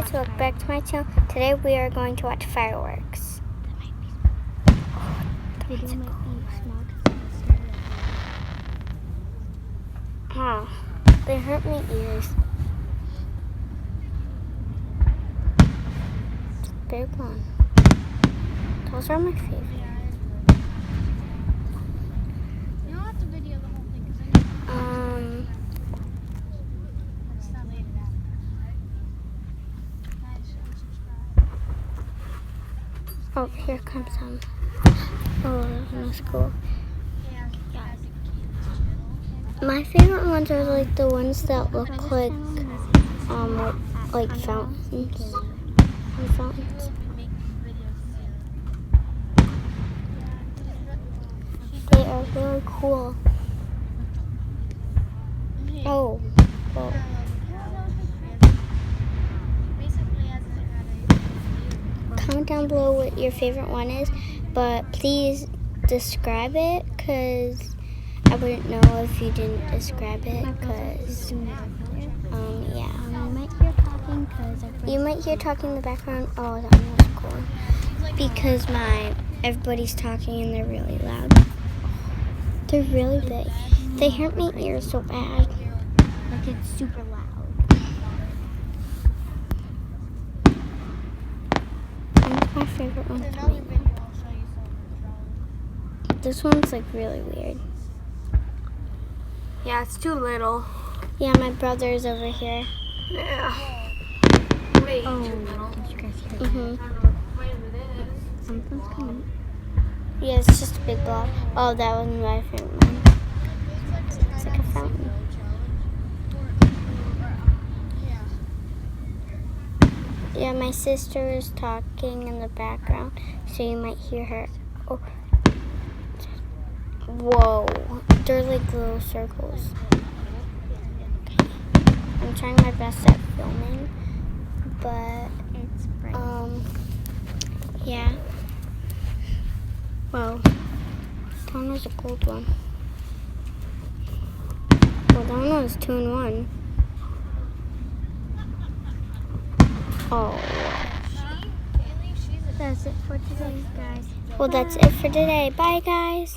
guys, welcome back to my channel. Today we are going to watch fireworks. Video might be small Huh, they hurt my ears. It's a big one. Those are my favorite. You don't have to video the whole thing because it's not laid out. Oh, here comes some. Oh, that's cool. My favorite ones are like the ones that look like fountains. Fountains. They are really cool. Oh. Oh. Comment down below what your favorite one is, but please describe it, because I wouldn't know if you didn't describe it, because, yeah. You might hear talking in the background. Oh, that one was cool. Because everybody's talking and they're really loud. They're really big. They hurt my ears so bad. Like it's super loud. That's my favorite one. This one's like really weird. Yeah, it's too little. Yeah, my brother's over here. Yeah. Way too little. Something's coming. Yeah, it's just a big ball. Oh, that was my favorite one. It's like a fountain. Yeah, my sister is talking in the background, so you might hear her. Oh. Whoa, they're like little circles. Okay. I'm trying my best at filming, but It's bright. yeah. Whoa, that one was a gold one. Well, that one was 2 in 1. Oh. That's it for today, guys. Well, that's it for today. Bye, guys.